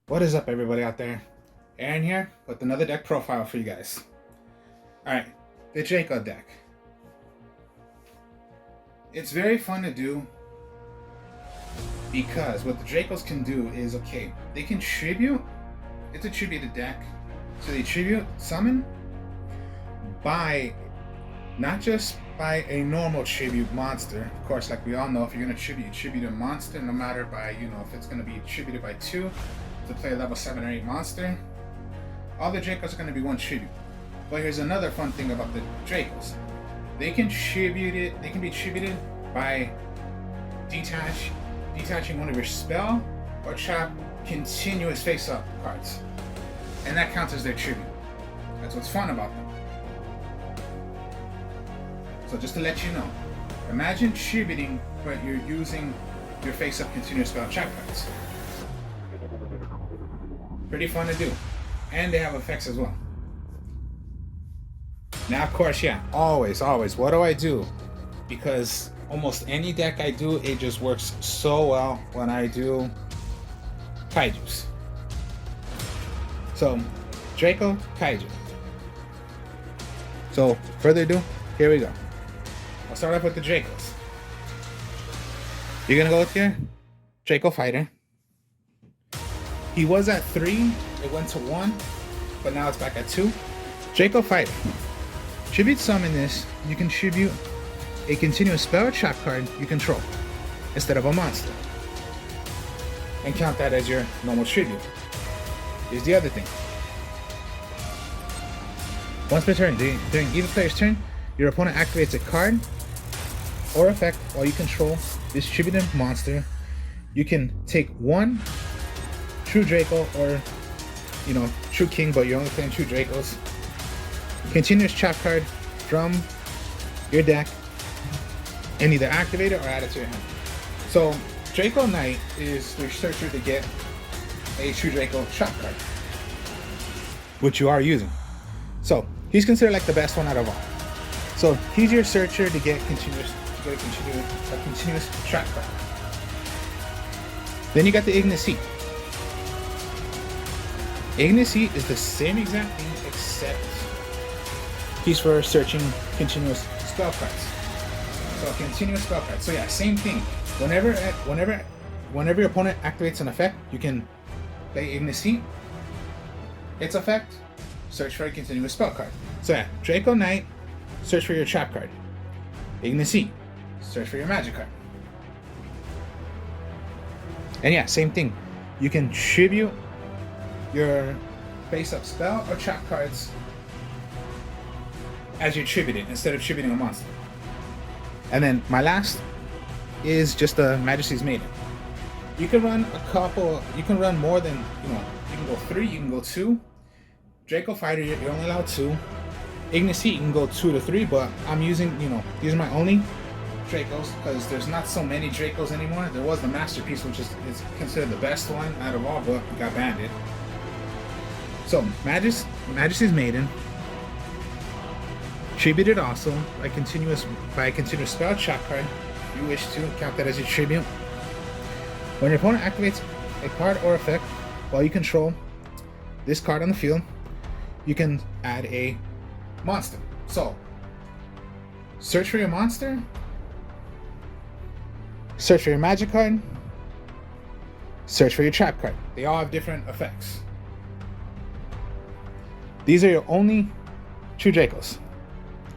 What is up, everybody out there? Aaron here with another deck profile for you guys. Alright, the Draco deck. It's very fun to do because what the Dracos can do is, okay, they can tribute. It's a tributed deck. So they tribute summon by not just by a normal tribute monster. Of course, like we all know, if you're going to tribute a monster, no matter by, if it's going to be tributed by 2 to play a level 7 or 8 monster, all the Dracos are going to be one tribute. But here's another fun thing about the Dracos. They can be tributed by detaching one of your spell or trap continuous face-up cards. And that counts as their tribute. That's what's fun about them. So just to let you know, imagine tributing, but you're using your face-up continuous spell trap cards. Pretty fun to do. And they have effects as well. Now, of course, yeah, always, what do I do? Because almost any deck I do, it just works so well when I do Kaijus. So, Draco, Kaiju. So, further ado, here we go. I'll start off with the Dracos. You're gonna go with your Draco Fighter. He was at 3, it went to 1, but now it's back at 2. Draco Fighter. Tribute summon this, you can tribute a continuous spell or trap card you control instead of a monster. And count that as your normal tribute. Here's the other thing. Once per turn, during either player's turn, your opponent activates a card or effect while you control this tributed monster. You can take one true Draco or, true King, but you're only playing true Dracos. Continuous trap card from your deck and either activate it or add it to your hand. So Draco Knight is the searcher to get a true Draco trap card, which you are using. So he's considered like the best one out of all. So he's your searcher to get a continuous trap card. Then you got the Ignis Heat. Ignis Heat is the same exact thing except he's for searching continuous spell cards. So continuous spell cards. So yeah, same thing. Whenever your opponent activates an effect, you can play Ignis Heat. Its effect, search for a continuous spell card. So yeah, Draco Knight, search for your trap card. Ignis Heat, search for your magic card. And yeah, same thing. You can tribute your face-up spell or trap cards as you're tributed instead of tributing a monster. And then my last is just a Majesty's Maiden. You can run more than, you can go 3, you can go 2. Draco Fighter, you're only allowed 2. Ignis Heat, you can go 2 to 3, but I'm using, these are my only Dracos because there's not so many Dracos anymore. There was the Masterpiece, which is considered the best one out of all, but got banned. So, Majesty's Maiden, tributed also by a continuous spell trap card. If you wish to count that as your tribute. When your opponent activates a card or effect while you control this card on the field, you can add a monster. So, search for your monster, search for your magic card, search for your trap card. They all have different effects. These are your only true Dracos.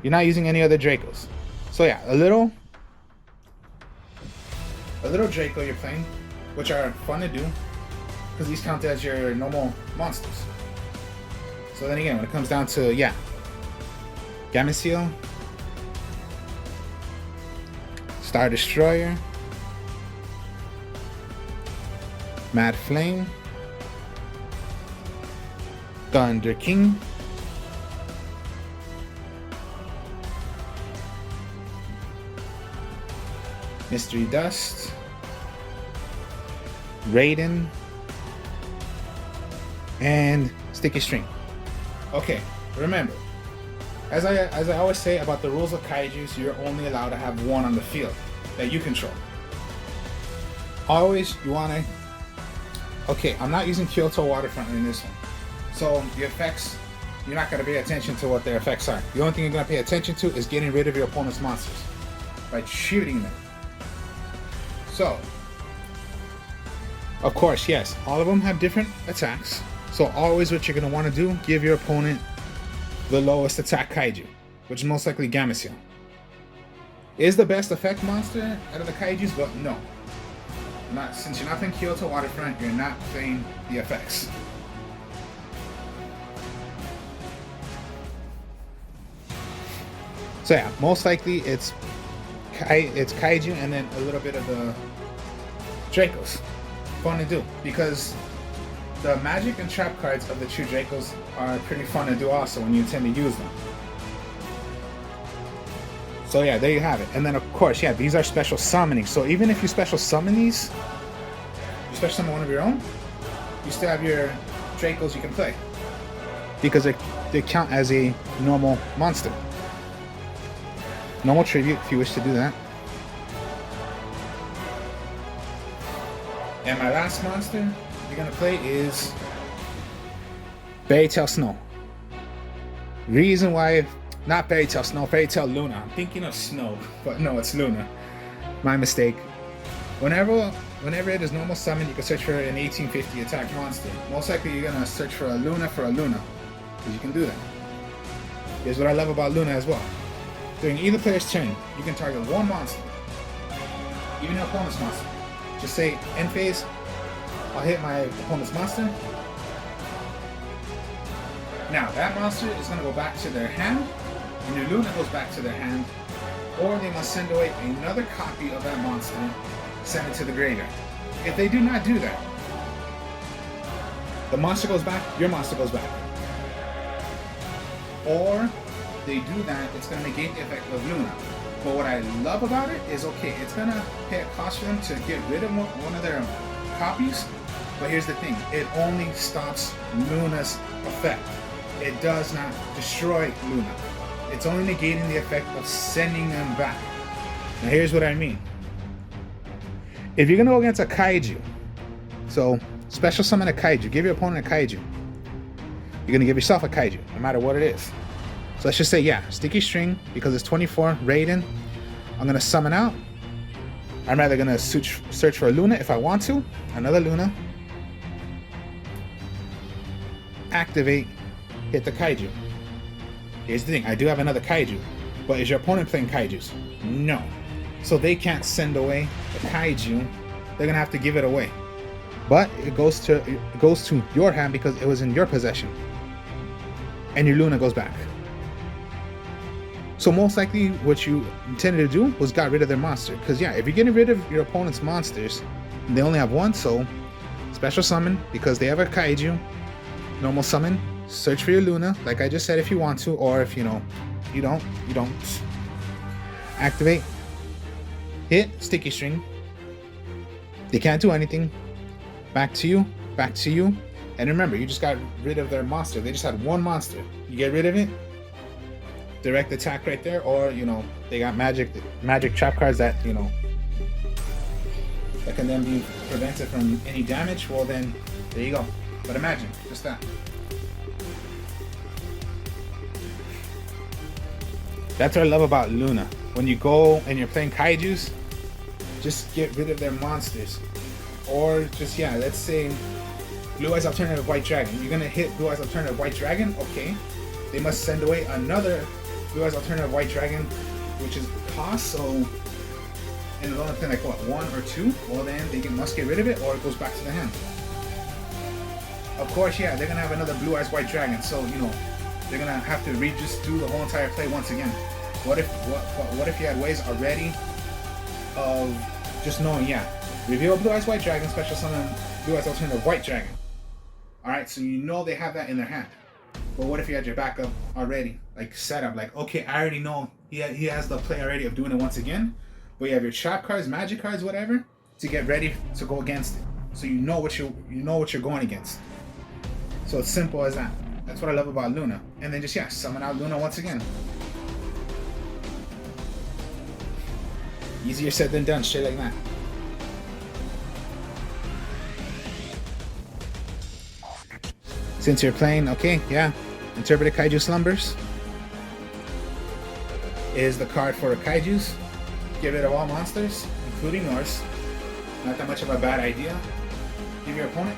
You're not using any other Dracos. So yeah, a little Draco you're playing, which are fun to do because these count as your normal monsters. So then again, when it comes down to, Gameciel, Star Destroyer, Mad Flame, Thunder King, Mystery Dust, Raiden, and Sticky String. Okay, remember, as I always say about the rules of Kaijus, you're only allowed to have one on the field that you control. always you want to. Okay, I'm not using Kyoto Waterfront in this one, so the effects, you're not going to pay attention to what their effects are. The only thing you're going to pay attention to is getting rid of your opponent's monsters by shooting them. So, of course, yes, all of them have different attacks. So always what you're going to want to do, give your opponent the lowest attack kaiju, which is most likely Gameciel. Is the best effect monster out of the kaijus, but no. Since you're not playing Kyoto Waterfront, you're not playing the effects. So yeah, most likely it's kaiju and then a little bit of the Dracos. Fun to do because the magic and trap cards of the true Dracos are pretty fun to do also when you intend to use them. So yeah, there you have it. And then of course, yeah, these are special summoning. So even if you special summon these, you special summon one of your own, you still have your Dracos you can play. Because they count as a normal monster. Normal tribute if you wish to do that. And my last monster you're gonna play is Fairy Tail Snow. Reason why, not Fairy Tail Snow, Fairy Tail Luna. I'm thinking of Snow, but no, it's Luna. My mistake. Whenever it is normal summon, you can search for an 1850 attack monster. Most likely you're gonna search for a Luna, because you can do that. Here's what I love about Luna as well. During either player's turn, you can target one monster, even your opponent's monster. Just say, end phase, I'll hit my opponent's monster. Now, that monster is going to go back to their hand, and your Luna goes back to their hand, or they must send away another copy of that monster, send it to the graveyard. If they do not do that, the monster goes back, your monster goes back. Or they do that, it's going to negate the effect of Luna. But what I love about it is, okay, it's going to pay a cost for them to get rid of one of their copies, but here's the thing, it only stops Luna's effect. It does not destroy Luna. It's only negating the effect of sending them back. Now here's what I mean. If you're going to go against a kaiju, so special summon a kaiju, give your opponent a kaiju, you're going to give yourself a kaiju, no matter what it is. So let's just say, yeah, Sticky String, because it's 24 Raiden, I'm going to summon out. I'm rather going to search for a Luna if I want to. Another Luna. Activate, hit the kaiju. Here's the thing, I do have another kaiju, but is your opponent playing kaijus? No. So they can't send away the kaiju, they're going to have to give it away. But it goes to your hand because it was in your possession. And your Luna goes back. So most likely what you intended to do was got rid of their monster. Because yeah, if you're getting rid of your opponent's monsters, and they only have one, so special summon, because they have a kaiju, normal summon, search for your Luna, like I just said if you want to, or if you don't. Activate, hit, Sticky String. They can't do anything. Back to you. And remember, you just got rid of their monster. They just had one monster. You get rid of it, direct attack right there, or they got magic trap cards that that can then be prevented from any damage. Well then, there you go. But imagine just that. That's what I love about Luna. When you go and you're playing kaijus, just get rid of their monsters, or just let's say Blue Eyes Alternative White Dragon. You're gonna hit Blue Eyes Alternative White Dragon. Okay, they must send away another Blue Eyes Alternative White Dragon, which is cost, so, and it's only playing like what, 1 or 2? Well then, they must get rid of it, or it goes back to the hand. Of course, yeah, they're gonna have another Blue Eyes White Dragon, so, they're gonna have to just do the whole entire play once again. What if you had ways already of just knowing, reveal Blue Eyes White Dragon, special summon Blue Eyes Alternative White Dragon. Alright, so they have that in their hand. But what if you had your backup already, like set up, like, okay, I already know he has the play already of doing it once again, but you have your trap cards, magic cards, whatever, to get ready to go against it. So you know what you're going against. So it's simple as that. That's what I love about Luna. And then just summon out Luna once again. Easier said than done, straight like that. Since you're playing, okay, yeah, Interpreted Kaiju Slumbers is the card for kaijus. Get rid of all monsters, including Norse. Not that much of a bad idea. Give your opponent.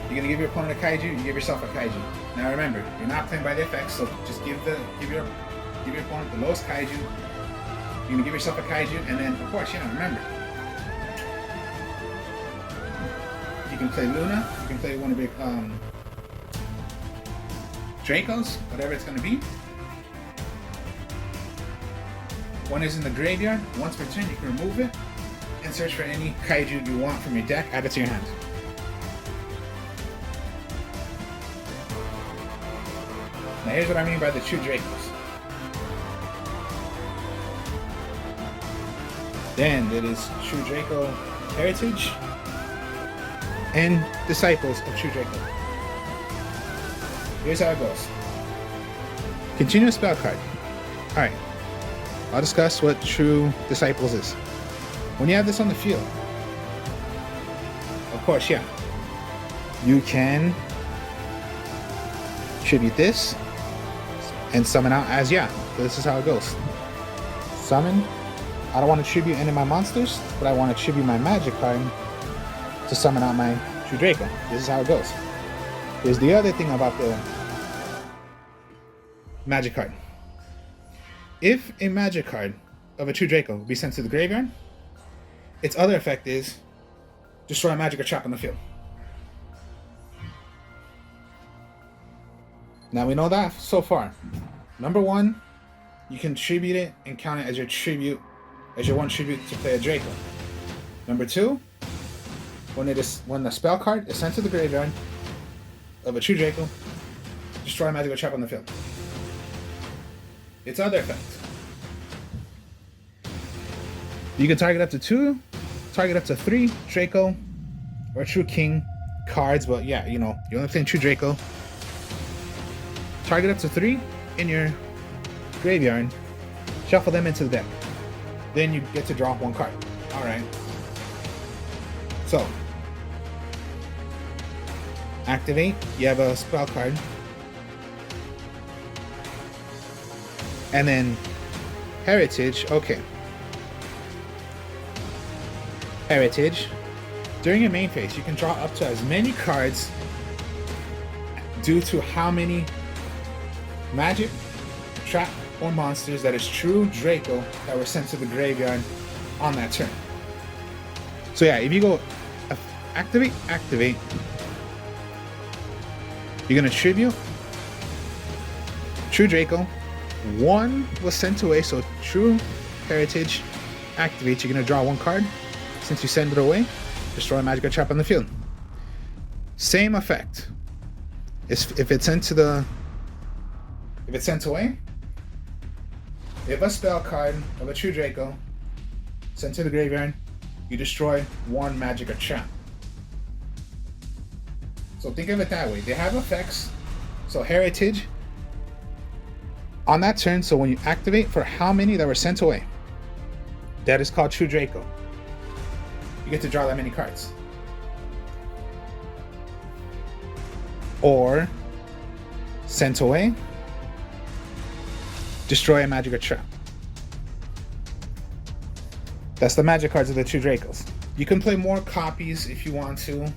You're gonna give your opponent a kaiju, you give yourself a kaiju. Now remember, you're not playing by the effects, so just give your opponent the lowest kaiju. You're gonna give yourself a kaiju, and then of course, remember. You can play Luna, you can play one of your Dracos, whatever it's gonna be. One is in the graveyard. Once per turn, you can remove it and search for any kaiju you want from your deck. Add it to your hand. Now here's what I mean by the true Dracos. Then there is True Draco Heritage and Disciples of True Draco. Here's how it goes. Continuous spell card. Alright. I'll discuss what True Disciples is. When you have this on the field, of course, you can tribute this and summon out as This is how it goes. Summon. I don't want to tribute any of my monsters, but I want to tribute my magic card to summon out my True Draco. This is how it goes. Here's the other thing about the magic card. If a magic card of a True Draco be sent to the graveyard, its other effect is destroy a magic or trap on the field. Now we know that so far. Number one, you can tribute it and count it as your tribute, as your one tribute to play a Draco. Number two, when the spell card is sent to the graveyard of a True Draco, destroy a magic or trap on the field. Its other effect. You can target up to 2, target up to 3 Draco or True King cards, but you're only playing True Draco. Target up to 3 in your graveyard, shuffle them into the deck. Then you get to draw 1 card. Alright. So, activate, you have a spell card. And then Heritage, okay. Heritage. During your main phase, you can draw up to as many cards due to how many magic, trap, or monsters that is True Draco that were sent to the graveyard on that turn. So if you go activate, you're gonna tribute True Draco. 1 was sent away, so True Heritage activates. You're gonna draw 1 card. Since you send it away, destroy a magic or trap on the field. Same effect. If it's sent away, if a spell card of a True Draco sent to the graveyard, you destroy 1 magic or trap. So think of it that way. They have effects. So Heritage on that turn, so when you activate for how many that were sent away, that is called True Draco. You get to draw that many cards. Or sent away, destroy a magic or trap. That's the magic cards of the True Dracos. You can play more copies if you want to.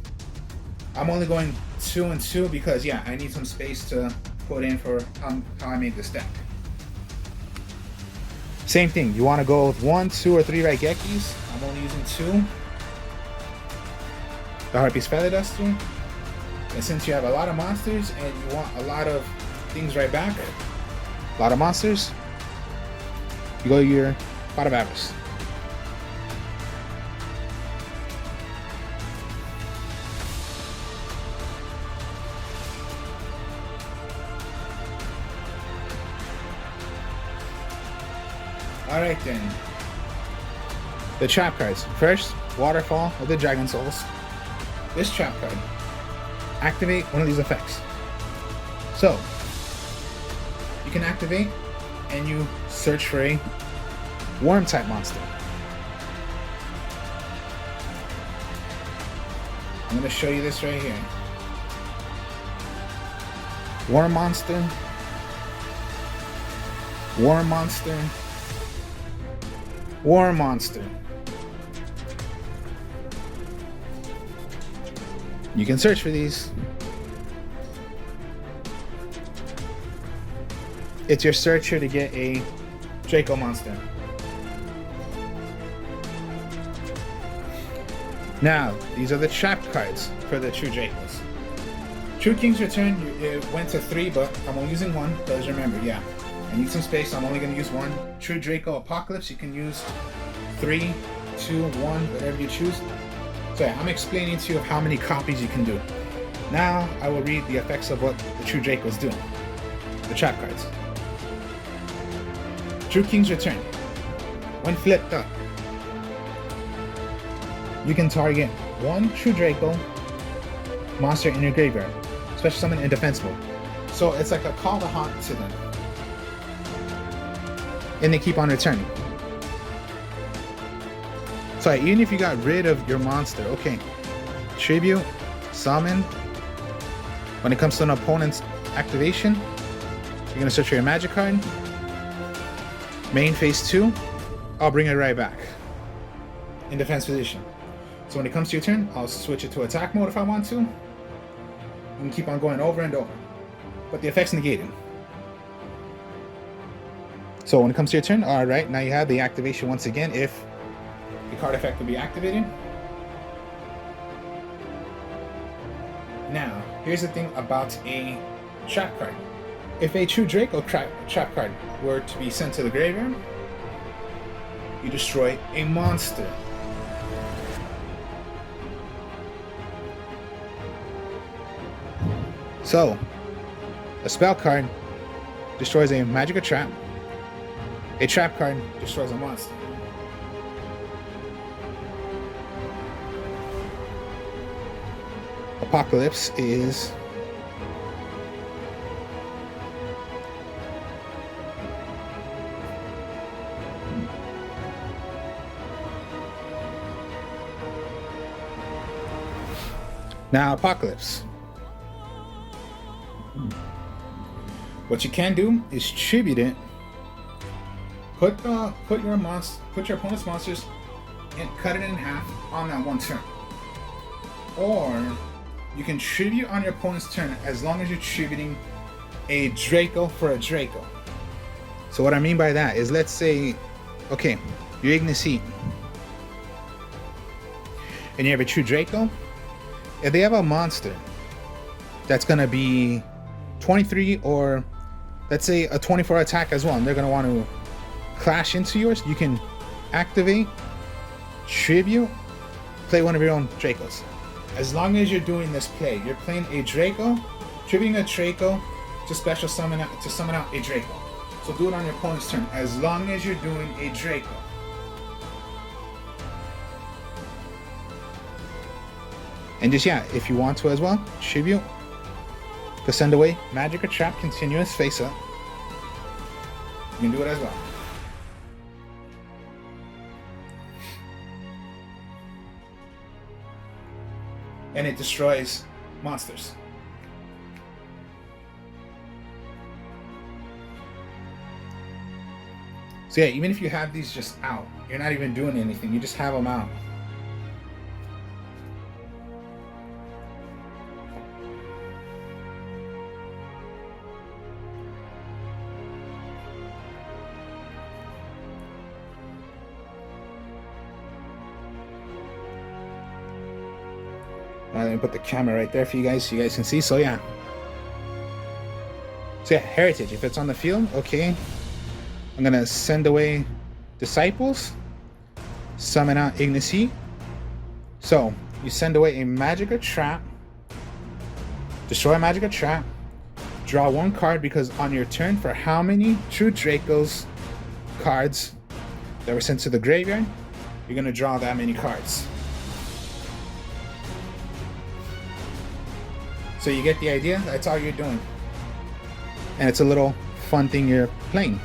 I'm only going 2 and 2 because I need some space to put in for how I made this deck. Same thing, you want to go with 1, 2, or 3 Raigekis. I'm only using 2. The Harpy's Feather Duster. And since you have a lot of monsters and you want a lot of things right back, a lot of monsters, you go your Pot of Avarice. Alright then. The trap cards. First, Waterfall of the Dragon Souls. This trap card. Activate one of these effects. So, you can activate and you search for a worm type monster. I'm going to show you this right here. War Monster. War Monster. War Monster. You can search for these. It's your searcher to get a Draco monster. Now, these are the trap cards for the True Dracos. True King's Return, it went to 3, but I'm only using 1, because remember, yeah, I need some space, so I'm only going to use 1. True Draco Apocalypse, you can use 3, 2, 1, whatever you choose. So yeah, I'm explaining to you how many copies you can do. Now, I will read the effects of what the True Dracos do. The trap cards. True King's Return. When flipped up, you can target 1 True Draco monster in your graveyard, special summon in defense mode. So it's like a call to haunt to them. And they keep on returning. So even if you got rid of your monster, okay, tribute, summon. When it comes to an opponent's activation, you're gonna search for your magic card. Main phase 2, I'll bring it right back in defense position. So when it comes to your turn, I'll switch it to attack mode if I want to. You can keep on going over and over, but the effect's negated. So when it comes to your turn, all right, now you have the activation once again if the card effect will be activated. Now, here's the thing about a trap card. If a True Draco trap card were to be sent to the graveyard, you destroy a monster. So, a spell card destroys a magic or trap. A trap card destroys a monster. Apocalypse is now Apocalypse. What you can do is tribute it. Put your opponent's monsters and cut it in half on that one turn. Or you can tribute on your opponent's turn as long as you're tributing a Draco for a Draco. So what I mean by that is, let's say, okay, you're Ignis Heat and you have a True Draco. If they have a monster that's gonna be 23 or let's say a 24 attack as well, and they're gonna want to clash into yours, you can activate, tribute, play one of your own Dracos. As long as you're doing this play, you're playing a Draco, tributing a Draco to special summon out, a Draco. So do it on your opponent's turn, as long as you're doing a Draco. And just, yeah, if you want to as well, tribute to send away magic or trap continuous face up. You can do it as well. And it destroys monsters. So yeah, even if you have these just out, you're not even doing anything, you just have them out. Let me put the camera right there for you guys so you guys can see. So yeah. So yeah, Heritage. If it's on the field, okay. I'm gonna send away Disciples. Summon out Ignis Heat. So you send away a magic or trap. Destroy a magic or trap. Draw 1 card, because on your turn, for how many True Dracos cards that were sent to the graveyard, you're gonna draw that many cards. So you get the idea? That's all you're doing. And it's a little fun thing you're playing.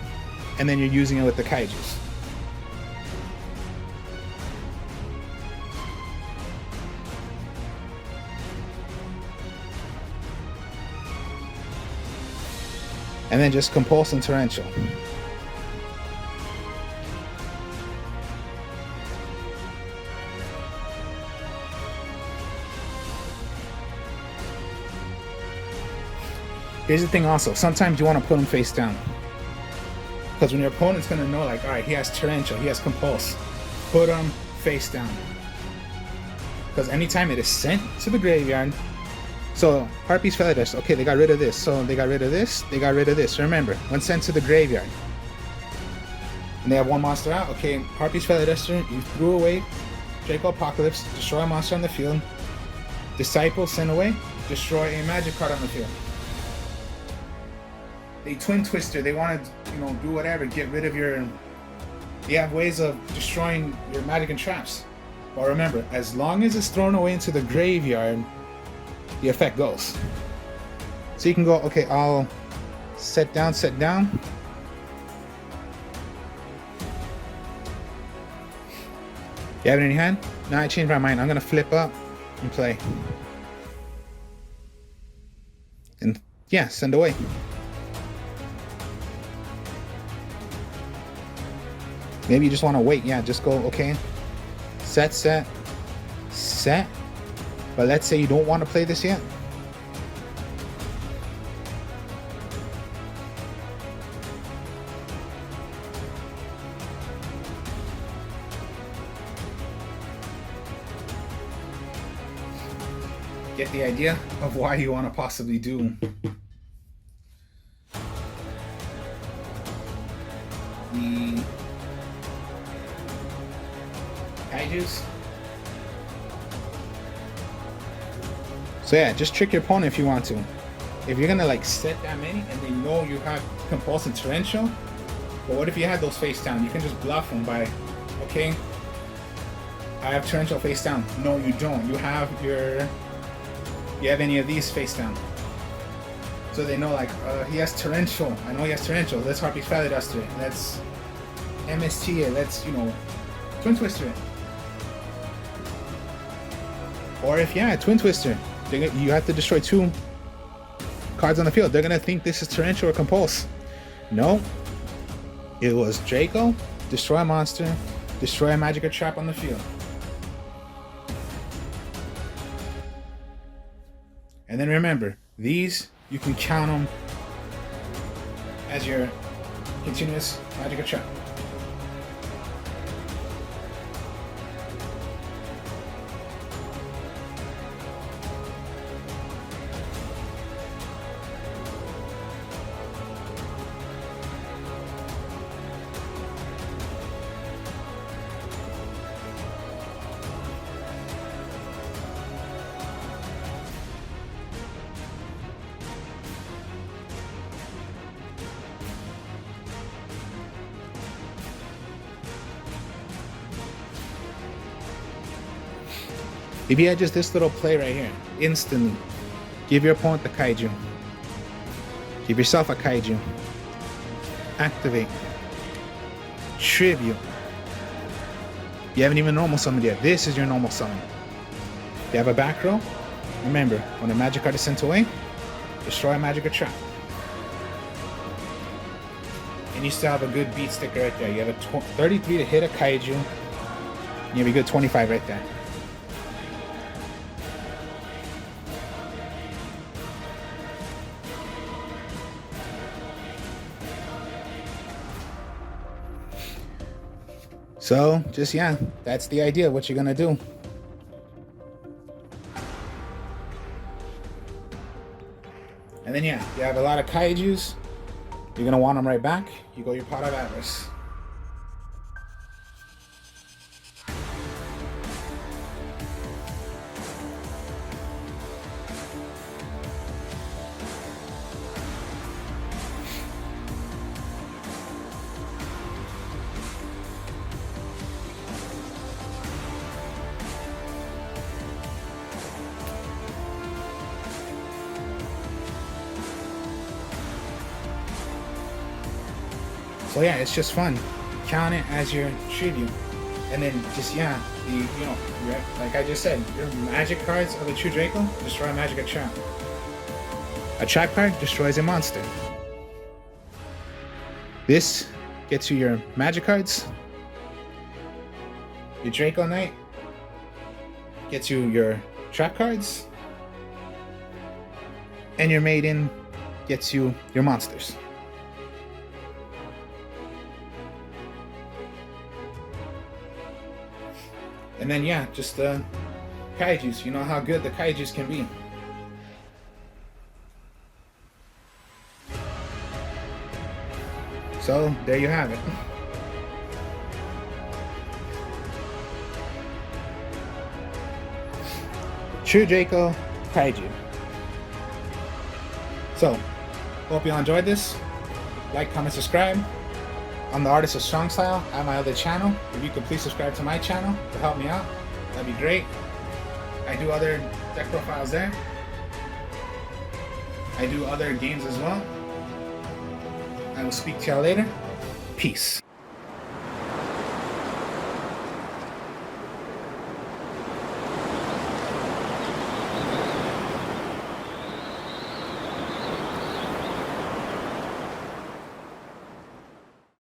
And then you're using it with the kaijus. and then just Compulse and Torrential. Here's the thing also, sometimes you want to put him face down. Because when your opponent's going to know, like, alright, he has Torrential, he has Compulse, put him face down. Because anytime it is sent to the graveyard, so Harpy's Feather Duster, okay, they got rid of this, so they got rid of this, they got rid of this. Remember, when sent to the graveyard, and they have one monster out, okay, Harpy's Feather Duster, you threw away Draco Apocalypse, destroy a monster on the field, Disciple, send away, destroy a magic card on the field. They Twin Twister, they want to, do whatever, get rid of your... You have ways of destroying your magic and traps. But remember, as long as it's thrown away into the graveyard, the effect goes. So you can go, okay, I'll set down. You have it in your hand? Now I changed my mind. I'm going to flip up and play. And yeah, send away. Maybe you just want to wait. Yeah, just go, okay. Set. But let's say you don't want to play this yet. Get the idea of why you want to possibly do the kaijus. So yeah, just trick your opponent if you want to. If you're gonna like set that many and they know you have Compulse and Torrential, but what if you had those face down? You can just bluff them by, okay, I have Torrential face down. No, you don't. You have any of these face down. So they know like, he has Torrential. I know he has Torrential. Let's Harpy's Feather Duster it. Let's MST it. Let's, Twin Twister it. Or if, Twin Twister. You have to destroy 2 cards on the field. They're going to think this is Torrential or Compulse. No. It was Draco, destroy a monster, destroy a magic or trap on the field. And then remember, these, you can count them as your continuous magic or trap. If you had just this little play right here, instantly, give your opponent the kaiju. Give yourself a kaiju. Activate. Tribute. You haven't even normal summoned yet. This is your normal summon. You have a back row. Remember, when a magic card is sent away, destroy a magic or trap. And you still have a good beat sticker right there. You have a 33 to hit a kaiju. You have a good 25 right there. So, just, that's the idea of what you're gonna do. And then, you have a lot of kaijus. You're gonna want them right back. You go your Pot of Avarice. So it's just fun. Count it as your tribute, and then just like I just said, your magic cards of a true Draco destroy a magic or trap. A trap card destroys a monster. This gets you your magic cards. Your Draco Knight gets you your trap cards. And your Maiden gets you your monsters. And then yeah, just kaijus. You know how good the kaijus can be. So there you have it. True Draco Kaiju. So, hope you all enjoyed this. Like, comment, subscribe. I'm the artist of Strong Style. I have my other channel. If you could please subscribe to my channel to help me out, that'd be great. I do other deck profiles there. I do other games as well. I will speak to y'all later. Peace.